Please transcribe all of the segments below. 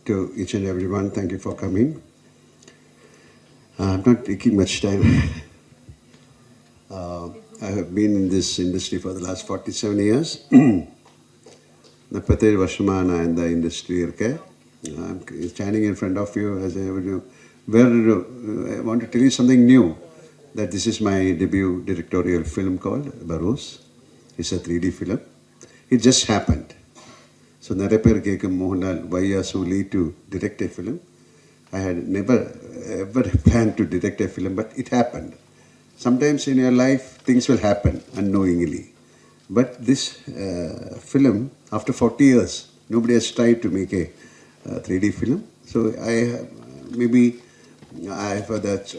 to each and everyone. Thank you for coming. I'm not taking much time. I have been in this industry for the last 47 years. 47 வருஷமா நான் இந்த industry இருக்கேன். I'm standing in front of you as I want to tell you something new, that this is my debut directorial film called Barroz. It's a 3D film. It just happened. So நிறைய பேர் கேட்கும், Mohanlal, why you are so late to direct a film? I had never ever planned to direct a film, but it happened. Sometimes in your life things will happen unknowingly. But this film, after 40 years, nobody has tried to make a 3D film. So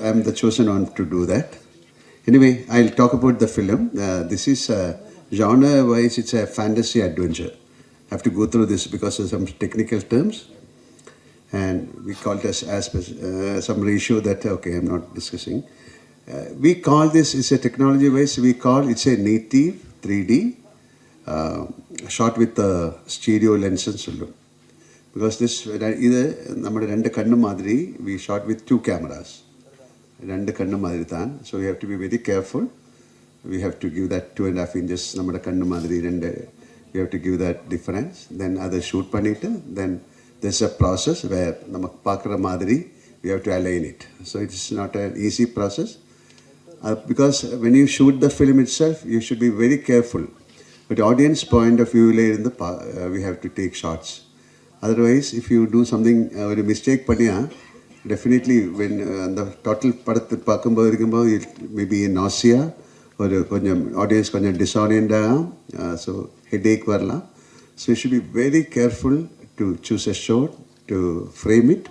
I'm the chosen one to do that. Anyway, I'll talk about the film. This is genre-wise, it's a fantasy adventure. I have to go through this because of some technical terms. And we call it as some ratio that, okay, I'm not discussing. We call this, it's a technology-wise, it's a native 3D shot with a stereo lens and so. Because this, either we shot with 2 cameras. So we have to be very careful. We have to give that 2.5 inches. We have to give that difference. Then other shoot panita. Then there's a process where we have to align it. So it's not an easy process. Because when you shoot the film itself, you should be very careful. But audience point of view, we have to take shots. Otherwise, if you do something, a mistake, definitely when the total it may be nausea or audience disorient, so headache varla. So you should be very careful to choose a shot, to frame it.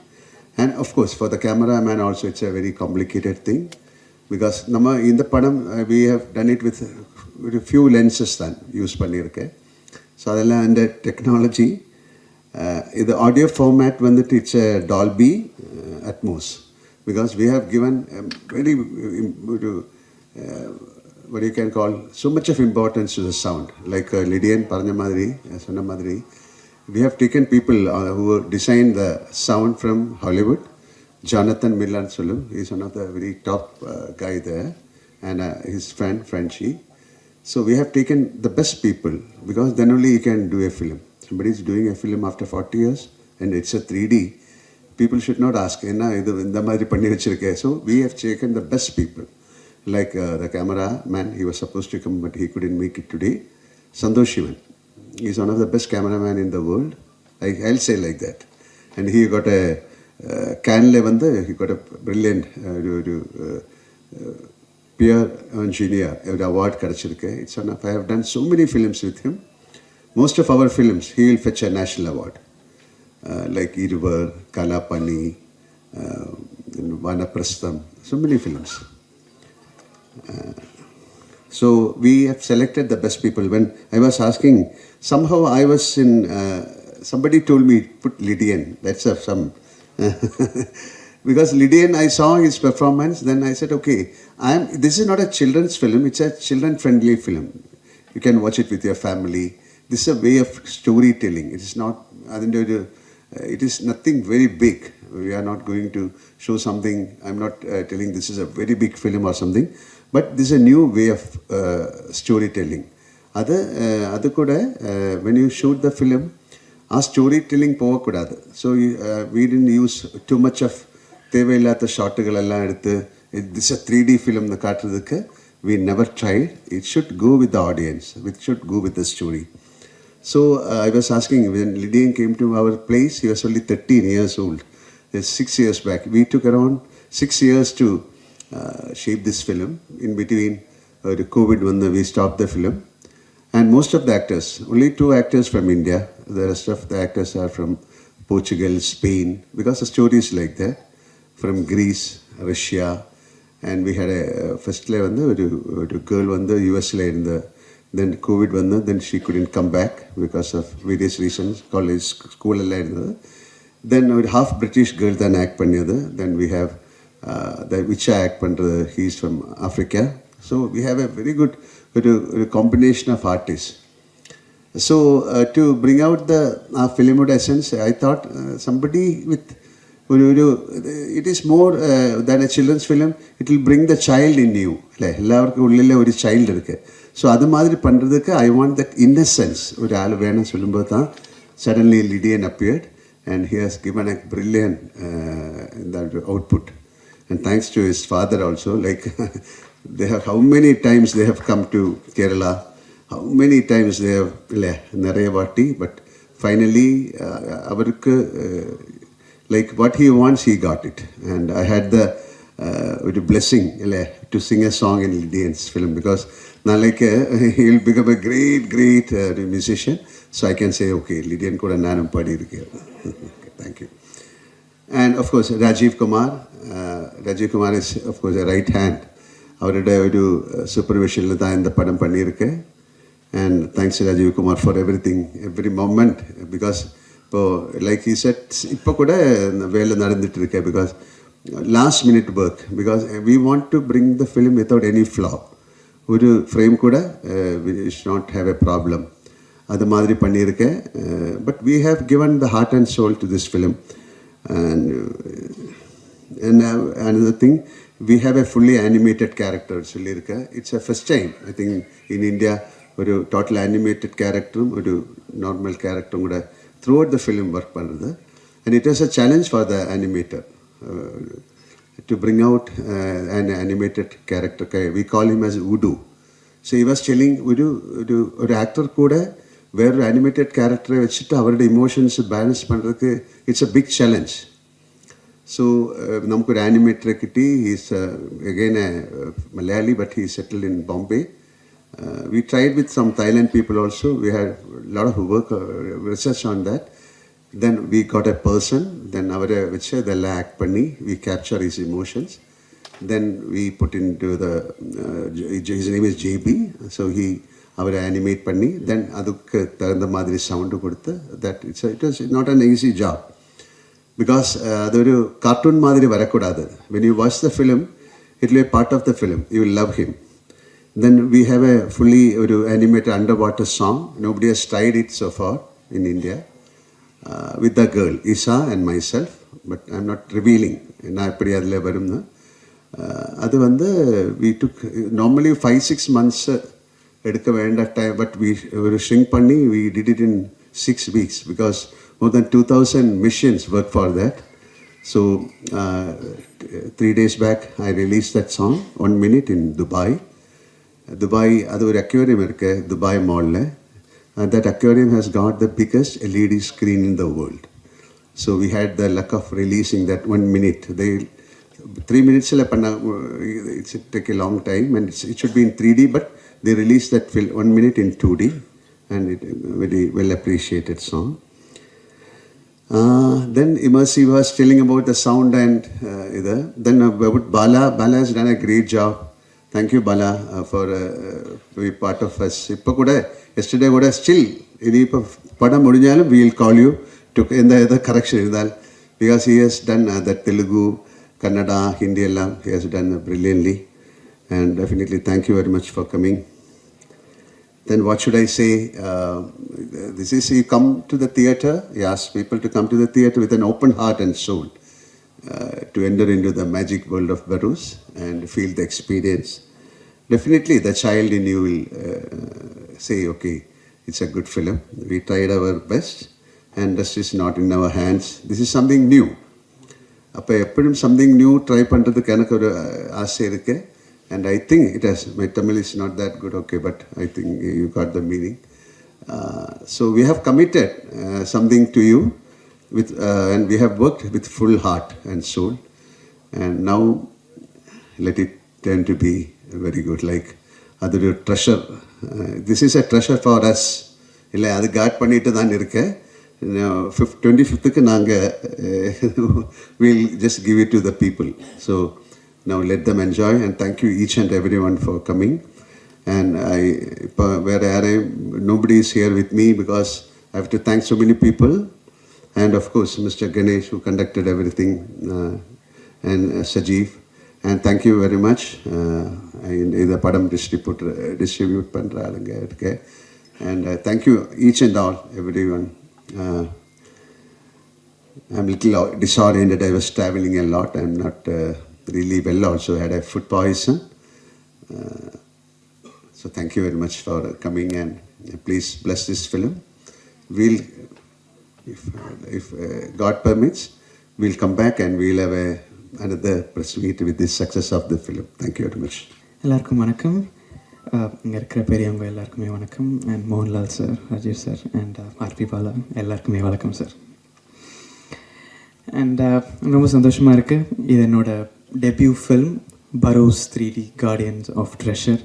And of course, for the cameraman also, it's a very complicated thing. Because in the padam, we have done it with a few lenses then use pannirke. So adella and technology. The audio format, it's a Dolby Atmos, because we have given very, what you can call, so much of importance to the sound. Like Lydian Parna Madri, we have taken people who designed the sound from Hollywood. Jonathan Milan Sulu, he's one of the very top guy there, and his friend Frenchie. So we have taken the best people, because then only you can do a film. Somebody is doing a film after 40 years and it's a 3D. People should not ask, so we have taken the best people. Like the cameraman, he was supposed to come but he couldn't make it today. Santosh Shivan. He's one of the best cameramen in the world. I'll say like that. And he got a he got a brilliant peer engineer award. It's one of, I have done so many films with him. Most of our films, he will fetch a national award. Like Iruvar, Kalapani, Vanaprastham, so many films. So we have selected the best people. When I was asking, somehow I was in, somebody told me, put Lydian, that's some, because Lydian, I saw his performance, then I said, okay, this is not a children's film, it's a children-friendly film. You can watch it with your family. This is a way of storytelling. It is not, it is nothing very big. We are not going to show something. I'm not telling this is a very big film or something, but this is a new way of storytelling. When you shoot the film, storytelling power kudadu. So we didn't use too much of தேவையில்லாத ஷாட்டுகள் எல்லாம் எடுத்து this is a 3D film காட்டுறதுக்கு we never tried. It should go with the audience. It should go with the story. So I was asking, when Lydian came to our place, he was only 13 years old. That's 6 years back. We took around 6 years to shape this film. In between the COVID, when we stopped the film. And most of the actors, only 2 actors from India. The rest of the actors are from Portugal, Spain, because the story is like that. From Greece, Russia. And we had a first girl in the US. Then COVID then she couldn't come back because of various reasons. College, school. Then half British girl then act panniyadu. Then we have which act pandrathu. He's from Africa. So we have a very good combination of artists. To bring out the film essence, I thought somebody with it is more than a children's film. It will bring the child in you. எல்லாருக்கும் உள்ளே ஒரு child இருக்கு. So அது மாதிரி பண்ணுறதுக்கு I want that innocence. ஒரு ஆள் வேணும்னு சொல்லும்போது தான் suddenly Lydian appeared and he has given a brilliant output. And thanks to his father also, like they have, how many times they have come to Kerala, how many times they have Narayavati, but finally avarukku like what he wants, he got it. And I had the blessing to sing a song in Lydian's film, because now like he will become a great musician. So I can say, okay, Lydian kuda nanum padi irukke. Thank you. And of course Rajiv Kumar is of course a right hand. அவருடைய ஒரு சூப்பர்விஷனில் தான் இந்த படம் பண்ணியிருக்கேன். And thanks to Rajiv Kumar for everything, every moment, because இப்போது like he said, இப்போ கூட வேலை நடந்துட்டு இருக்கேன், because last minute work, because we want to bring the film without any flaw. ஒரு ஃப்ரேம் கூட we should not have a problem. அது மாதிரி பண்ணியிருக்கேன். But we have given the heart and soul to this film. And another thing, we have a fully animated character. It's a first time, I think, in India, a total animated character, a normal character, throughout the film work. And it was a challenge for the animator to bring out an animated character. We call him as Udu. So he was telling Udu, an actor kuda, where animated character, emotions balance, it's a big challenge. So namukku animator kitti, he is again a Malayali, but he settled in Bombay. We tried with some Thailand people also. We had a lot of work, research on that. Then we got a person, then avare veche thella act panni, we capture his emotions. Then we put into the his name is JB, so he avare animate panni, then adukku tharanda madiri sound koduthu. That it was not an easy job, because adoru cartoon madiri varakodadu. When you watch the film, it will be part of the film, you will love him. Then we have a fully animated underwater song. Nobody has tried it so far in India, with the girl Isa and myself, but I'm not revealing. We took normally 5-6 months edukka venda time, but we shrink panni, we did it in 6 weeks, because more than 2,000 missions work for that. So 3 days back I released that song, 1 minute, in Dubai. அது ஒரு aquarium இருக்கு Dubai Mall. That aquarium has got the biggest LED screen in the world. So we had the luck of releasing that 1 minute. They 3 minutes it take a long time, and it should be in 3D, but they released that 1 minute in 2D, and it very well appreciated song. Then Immersive was telling about the sound and then about Bala has done a great job. Thank you, Bala, for being part of us. Yesterday still padam mudinjalum we will call you to in the correction, because he has done the Telugu, Kannada, Hindi ellam he has done brilliantly. And definitely thank you very much for coming. Then what should I say? This is, you come to the theatre, you ask people to come to the theatre with an open heart and soul, to enter into the magic world of Barroz and feel the experience. Definitely the child in you will say, okay, it's a good film. We tried our best, and rest is not in our hands. This is something new. அப்போ எப்படியும் something new try பண்ணுறதுக்கு எனக்கு ஒரு ஆசை இருக்குது. And I think it has, my Tamil is not that good, okay, but I think you got the meaning. So we have committed something to you, and we have worked with full heart and soul, and now let it turn to be very good, like other treasure. This is a treasure for us. இல்லை அது God பண்ணிட்டு தான் இருக்கேன். 25th we'll just give it to the people. So now let them enjoy, and thank you each and everyone for coming. And nobody is here with me, because I have to thank so many people, and of course Mr. Ganesh, who conducted everything, and Sajeev, and thank you very much. இந்த படம் distribute பண்ணுற ஆளுங்க இருக்கு, And thank you each and all, everyone. I'm a little disoriented. I was traveling a lot. I'm not really well also. I had a food poison. So thank you very much for coming, and please bless this film. We'll, if God permits, we'll come back and we'll have another press meet with the success of the film. Thank you very much. எல்லாருக்கும் வணக்கம். இங்கே இருக்கிற பெரியவங்க எல்லாருக்குமே வணக்கம். And Mohanlal sir, Rajeev sir and R P Bala எல்லாருக்குமே வணக்கம் sir. And ரொம்ப சந்தோஷமாக இருக்குது. இது என்னோடய debut film Barroz 3D guardians of treasure.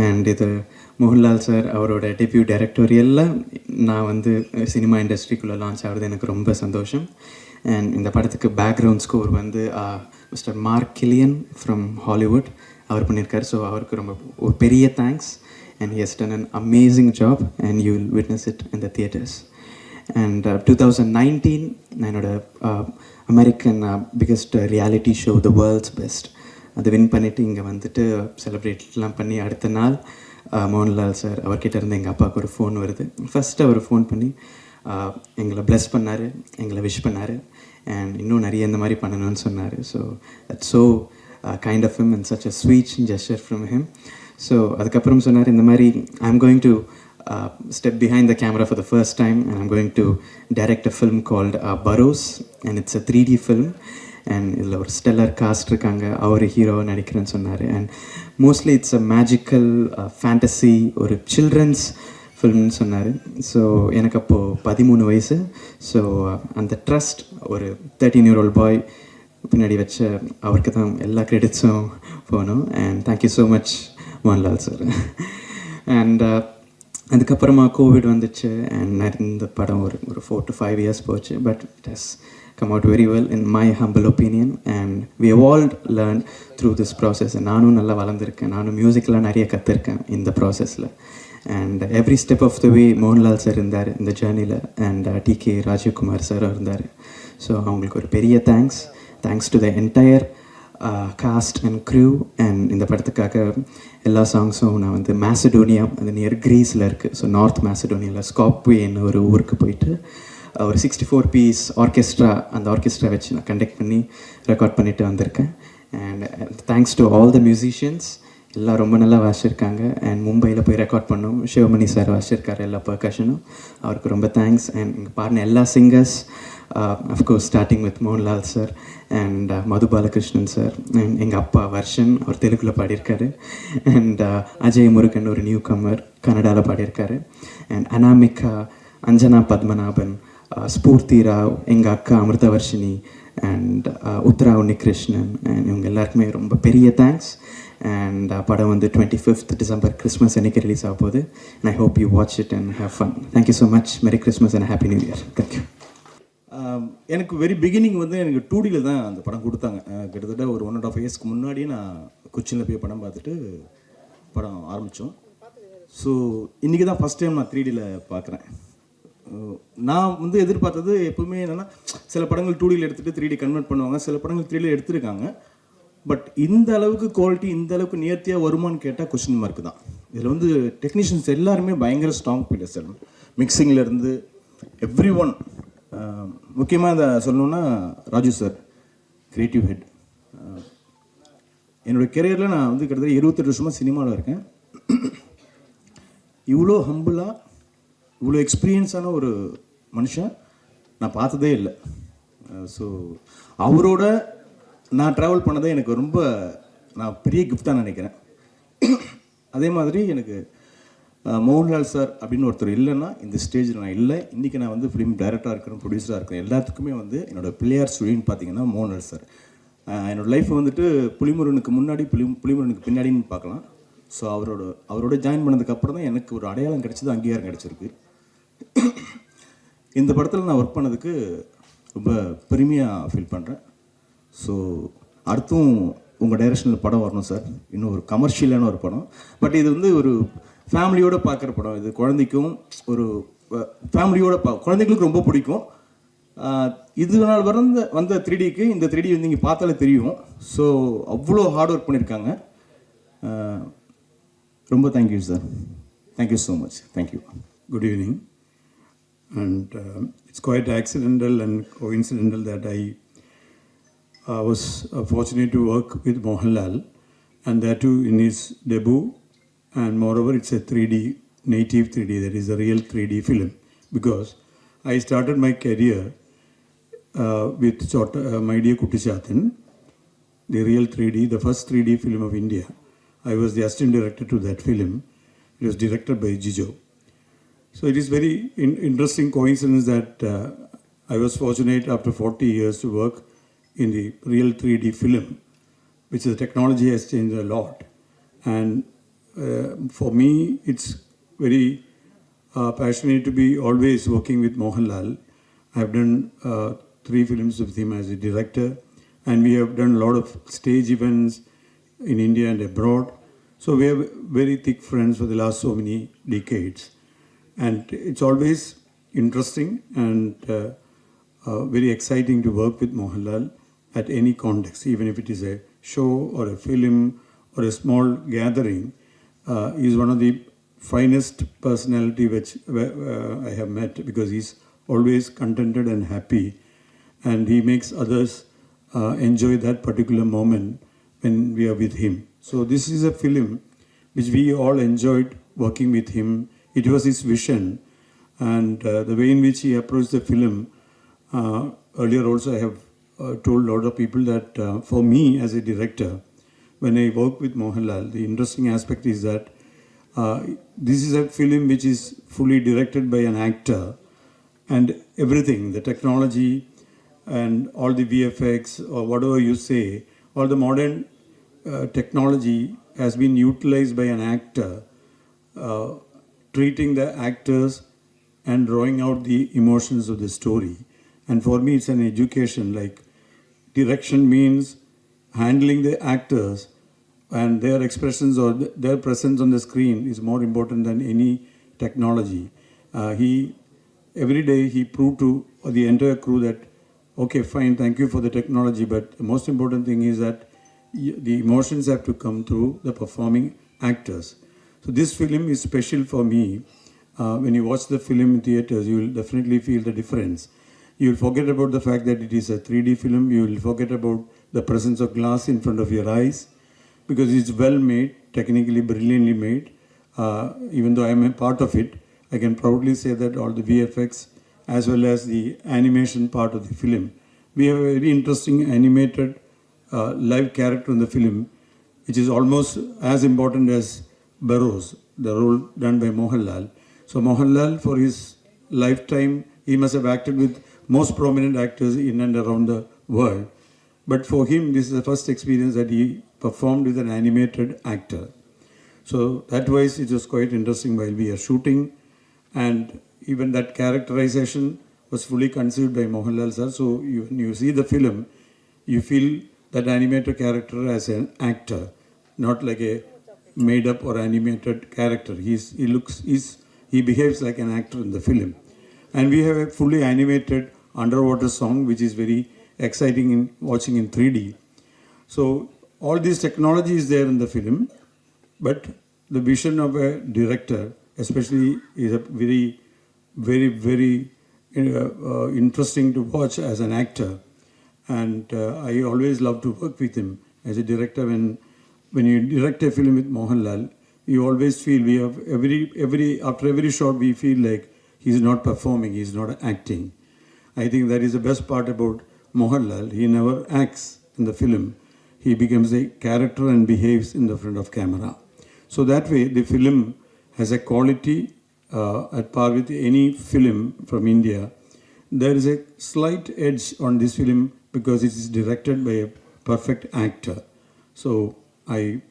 And இது மோகன்லால் சார் அவரோட டெபியூ டைரக்டோரியலில் நான் வந்து சினிமா இண்டஸ்ட்ரிக்குள்ளே லான்ச் ஆகிறது எனக்கு ரொம்ப சந்தோஷம். அண்ட் இந்த படத்துக்கு பேக்ரவுண்ட் ஸ்கோர் வந்து mister Mark Killian from Hollywood அவர் பண்ணியிருக்கார். ஸோ அவருக்கு ரொம்ப ஒரு பெரிய thanks. And he has done an amazing job and you will witness it in the theatres. And 2019 நான் என்னோடய American biggest reality show the world's best அதை வின் பண்ணிவிட்டு இங்கே வந்துட்டு செலிப்ரேட்லாம் பண்ணி அடுத்த நாள் மோகன்லால் சார் அவர்கிட்ட இருந்து எங்கள் அப்பாவுக்கு ஒரு ஃபோன் வருது. ஃபஸ்ட்டு அவர் ஃபோன் பண்ணி எங்களை ப்ளெஸ் பண்ணார், எங்களை விஷ் பண்ணார். அண்ட் இன்னும் நிறைய இந்த மாதிரி பண்ணணும்னு சொன்னார். So that's so kind of him and such a sweet gesture from him. So அதுக்கப்புறம் சொன்னார், இந்த மாதிரி I am going to step behind the camera for the first time, and I'm going to direct a film called Barroz, and it's a 3D film. And இதில் ஒரு stellar cost இருக்காங்க, அவர் hero நடிக்கிறேன்னு சொன்னார். And mostly it's a magical fantasy, ஒரு children's ஃபில்ம்னு சொன்னார். So எனக்கு அப்போது 13 வயசு. So அந்த ட்ரஸ்ட் ஒரு 13-year-old பாய் பின்னாடி வச்ச அவருக்கு தான் எல்லா கிரெடிட்ஸும் போகணும். And thank you so much Mohanlal sir. And அதுக்கப்புறமா கோவிட் வந்துச்சு. அண்ட் இந்த படம் ஒரு 4 to 5 years போச்சு. But it has come out very well in my humble opinion, and we have all learned through this process. நானும் நல்லா வளர்ந்துருக்கேன், நானும் மியூசிக்லாம் நிறைய கற்றுருக்கேன் இந்த ப்ராசஸில். And every step of the way Mohanlal sir இருந்தார் இந்த ஜேர்னியில். அண்ட் டிகே ராஜீவ்குமார் சாரும் இருந்தார். ஸோ அவங்களுக்கு ஒரு பெரிய thanks to the entire cast and crew. And இந்த படத்துக்காக எல்லா சாங்ஸும் நான் வந்து மேசடோனியா, அது நியர் கிரீஸில் இருக்குது. ஸோ நார்த் மேசடோனியாவில் ஸ்காப்வேன்னு ஒரு ஊருக்கு போயிட்டு ஒரு 64 piece ஆர்கெஸ்ட்ரா, அந்த ஆர்கெஸ்ட்ரா வச்சு நான் கண்டக்ட் பண்ணி ரெக்கார்ட் பண்ணிட்டு வந்திருக்கேன். And thanks to all the musicians, எல்லாம் ரொம்ப நல்லா வாசிச்சிருக்காங்க. அண்ட் மும்பையில் போய் ரெக்கார்ட் பண்ணோம், சிவமணி சார் வாசிச்சிருக்காரு எல்லா பர்கஷனும், அவருக்கு ரொம்ப தேங்க்ஸ். அண்ட் இங்கே பாடின எல்லா singers, of course starting with Mohanlal sir and Madhu Balakrishnan sir, and எங்கள் அப்பா வர்ஷன் அவர் தெலுங்கில் பாடியிருக்காரு. அண்ட் அஜய் முருகன் ஒரு நியூ கம்மர் கன்னடாவில் பாடியிருக்காரு. அண்ட் அனாமிகா, அஞ்சனா பத்மநாபன், ஸ்பூர்த்தி ராவ், எங்கள் அக்கா அமிர்தவர்ஷினி அண்ட் உத்ரா உன்னிகிருஷ்ணன், அண்ட் இவங்க எல்லாருக்குமே ரொம்ப பெரிய தேங்க்ஸ். அண்ட் படம் வந்து 25th December கிறிஸ்மஸ் அன்றைக்கி ரிலீஸ் ஆக போகுது. And I hope you watch it and have fun. Thank you so much. மெரி Christmas and happy new year. Thank you. எனக்கு வெரி பிகினிங் வந்து எனக்கு 2Dயில் தான் அந்த படம் கொடுத்தாங்க. கிட்டத்தட்ட ஒரு 1.5 yearsக்கு முன்னாடியே நான் கொச்சினில் போய் படம் பார்த்துட்டு படம் ஆரம்பித்தோம். ஸோ இன்றைக்கி தான் ஃபஸ்ட் டைம் நான் 3Dயில் பார்க்குறேன். நான் வந்து எதிர்பார்த்தது எப்பவுமே என்னென்னா, சில படங்கள் 2Dயில் எடுத்துகிட்டு 3D கன்வெர்ட் பண்ணுவாங்க, சில படங்கள் 3Dயில் எடுத்திருக்காங்க. பட் இந்த அளவுக்கு குவாலிட்டி, இந்த அளவுக்கு நேர்த்தியாக வருமானு கேட்டால் கொஸ்டின் மார்க் தான். இதில் வந்து டெக்னீஷியன்ஸ் எல்லாருமே பயங்கர ஸ்ட்ராங் பிளேயர்ஸ். மிக்சிங்லேருந்து எவ்ரி ஒன். முக்கியமாக இதை சொல்லணுன்னா ராஜு சார் கிரியேட்டிவ் ஹெட். என்னோடய கெரியரில் நான் வந்து கிட்டத்தட்ட 28 வருஷமாக சினிமாவில் இருக்கேன். இவ்வளோ ஹம்பிளாக, இவ்வளோ எக்ஸ்பீரியன்ஸான ஒரு மனுஷன் நான் பார்த்ததே இல்லை. ஸோ அவரோட நான் ட்ராவல் பண்ணதே எனக்கு ரொம்ப நான் பெரிய கிஃப்டாக நினைக்கிறேன். அதே மாதிரி எனக்கு மோகன்லால் சார் அப்படின்னு ஒருத்தர் இல்லைன்னா இந்த ஸ்டேஜில் நான் இல்லை. இன்றைக்கி நான் வந்து ஃபிலிம் டைரக்டராக இருக்கிறேன், ப்ரொடியூசராக இருக்கிறேன். எல்லாத்துக்குமே வந்து என்னோடய பிள்ளையார் ஸ்டூடியோன்னு பார்த்தீங்கன்னா மோகன்லால் சார். என்னோடய லைஃப் வந்துட்டு புலிமுருகனுக்கு முன்னாடி புலிமுருகனுக்கு பின்னாடின்னு பார்க்கலாம். ஸோ அவரோட ஜாயின் பண்ணதுக்கப்புறம் தான் எனக்கு ஒரு அடையாளம் கிடச்சிது, அங்கீகாரம் கிடச்சிருக்கு. இந்த படத்தில் நான் ஒர்க் பண்ணதுக்கு ரொம்ப பெருமையாக ஃபீல் பண்ணுறேன். ஸோ அடுத்தும் உங்கள் டைரக்ஷனில் படம் வரணும் சார். இன்னும் ஒரு கமர்ஷியலான ஒரு படம். பட் இது வந்து ஒரு ஃபேமிலியோடு பார்க்குற படம். இது குழந்தைக்கும் ஒரு ஃபேமிலியோட குழந்தைங்களுக்கு ரொம்ப பிடிக்கும். இது நாள் வந்த 3Dக்கு இந்த 3D வந்து நீங்கள் பார்த்தாலே தெரியும். ஸோ அவ்வளோ ஹார்ட் ஒர்க் பண்ணியிருக்காங்க. ரொம்ப thank you sir. Thank you so much. Thank you. Good evening. And it's quite accidental and coincidental that I was fortunate to work with Mohanlal, and that too in his debut. And moreover, it's a 3D, native 3D, that is a real 3D film. Because I started my career with My Dear Kuttichathan, the real 3D, the first 3D film of India. I was the assistant director to that film. It was directed by Jijo. So it is very interesting coincidence that I was fortunate after 40 years to work in the real 3D film, which the technology has changed a lot. And for me, it's very passionate to be always working with Mohanlal. I have done 3 films with him as a director, and we have done a lot of stage events in India and abroad. So we are very thick friends for the last so many decades. And it's always interesting and very exciting to work with Mohanlal at any context, even if it is a show or a film or a small gathering. He is one of the finest personality which I have met, because he's always contented and happy, and he makes others enjoy that particular moment when we are with him. So this is a film which we all enjoyed working with him. It was his vision, and the way in which he approached the film. Earlier also I have told a lot of people that for me as a director, when I work with Mohanlal, the interesting aspect is that this is a film which is fully directed by an actor, and everything, the technology and all the VFX or whatever you say, all the modern technology has been utilized by an actor, treating the actors and drawing out the emotions of the story. And for me, it's an education. Like, direction means handling the actors, and their expressions or their presence on the screen is more important than any technology. Every day he proved to the entire crew that, okay, fine, thank you for the technology, but the most important thing is that the emotions have to come through the performing actors. So this film is special for me. When you watch the film in theaters, you will definitely feel the difference. You will forget about the fact that it is a 3D film. You will forget about the presence of glass in front of your eyes, because it's well made, technically brilliantly made. Even though I am a part of it, I can proudly say that all the VFX as well as the animation part of the film, we have a very interesting animated live character in the film, which is almost as important as Barroz, the role done by Mohanlal. So Mohanlal, for his lifetime, he must have acted with most prominent actors in and around the world. But for him, this is the first experience that he performed with an animated actor. So that wise, it was quite interesting while we are shooting, and even that characterization was fully conceived by Mohanlal sir. So when you see the film, you feel that animated character as an actor, not like a made up or animated character. He behaves like an actor in the film. And we have a fully animated underwater song, which is very exciting in watching in 3D. So all this technology is there in the film, but the vision of a director especially is a very, very, very interesting to watch as an actor. And I always love to work with him as a director. When you direct a film with Mohanlal, you always feel we have after every shot we feel like he's not performing, he's not acting. I think that is the best part about Mohanlal. He never acts in the film. He becomes a character and behaves in the front of camera. So that way the film has a quality at par with any film from India. There is a slight edge on this film because it is directed by a perfect actor. So I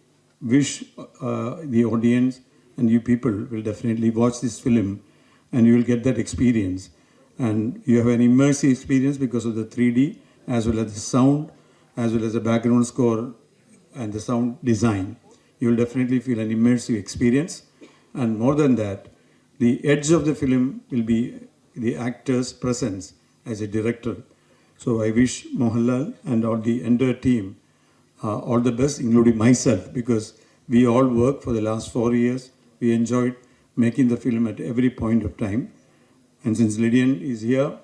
wish the audience and you people will definitely watch this film, and you will get that experience. And you have an immersive experience because of the 3D, as well as the sound, as well as the background score and the sound design. You will definitely feel an immersive experience. And more than that, the edge of the film will be the actor's presence as a director. So I wish Mohanlal and all the entire team all the best, including myself, because we all worked for the last 4 years. We enjoyed making the film at every point of time. And since Lydian is here,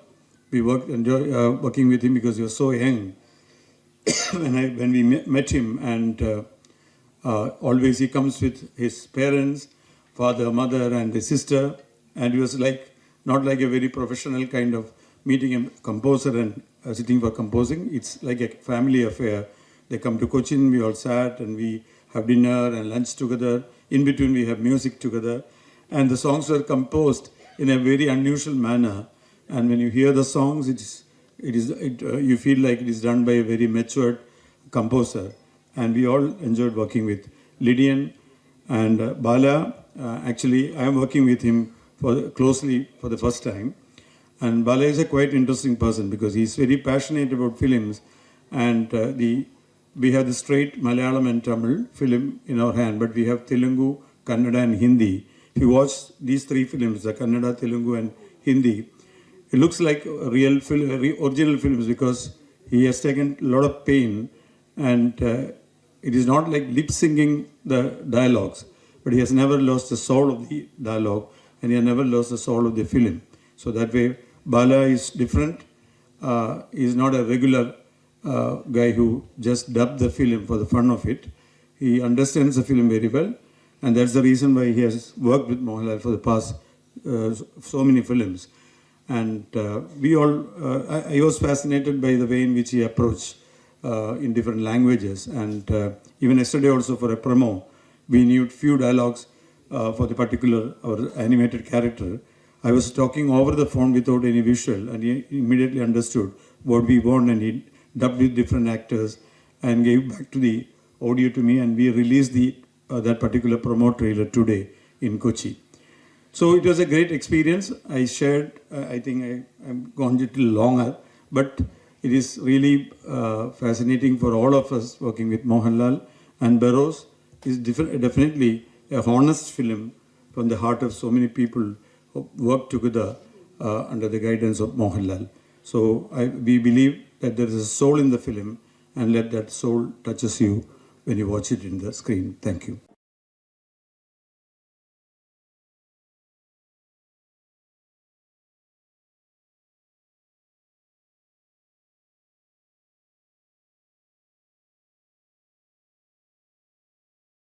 we enjoy working with him because he was so young. when we met him, and always he comes with his parents, father, mother, and the sister, and he was like not like a very professional kind of meeting a composer and sitting for composing. It's like a family affair. They come to Cochin, we all sat and we have dinner and lunch together. In between, we have music together, and the songs were composed in a very unusual manner. And when you hear the songs, you feel like it is done by a very matured composer. And we all enjoyed working with Lydian and Bala. Actually, I am working with him closely for the first time. And Bala is a quite interesting person because he is very passionate about films. And we have the straight Malayalam and Tamil film in our hand, but we have Telugu, Kannada, and Hindi. If you watch these three films, the Kannada, Telugu, and Hindi, it looks like real original films because he has taken a lot of pain, and it is not like lip syncing the dialogues, but he has never lost the soul of the dialogue, and he has never lost the soul of the film. So that way, Bala is different. He is not a regular guy who just dubbed the film for the fun of it. He understands the film very well, and that's the reason why he has worked with Mohanlal for the past so many films. And I was fascinated by the way in which he approached in different languages. And even yesterday also for a promo, we knew few dialogues for the particular our animated character. I was talking over the phone without any visual, and he immediately understood what we want, and he dubbed with different actors and gave back to the audio to me, and we released that particular promo trailer today in Kochi. So it was a great experience. I shared, I think I've gone a little longer, but it is really fascinating for all of us working with Mohanlal. And Barroz is definitely a honest film from the heart of so many people who work together under the guidance of Mohanlal. So we believe that there is a soul in the film, and let that soul touches you when you watch it in the screen. Thank you.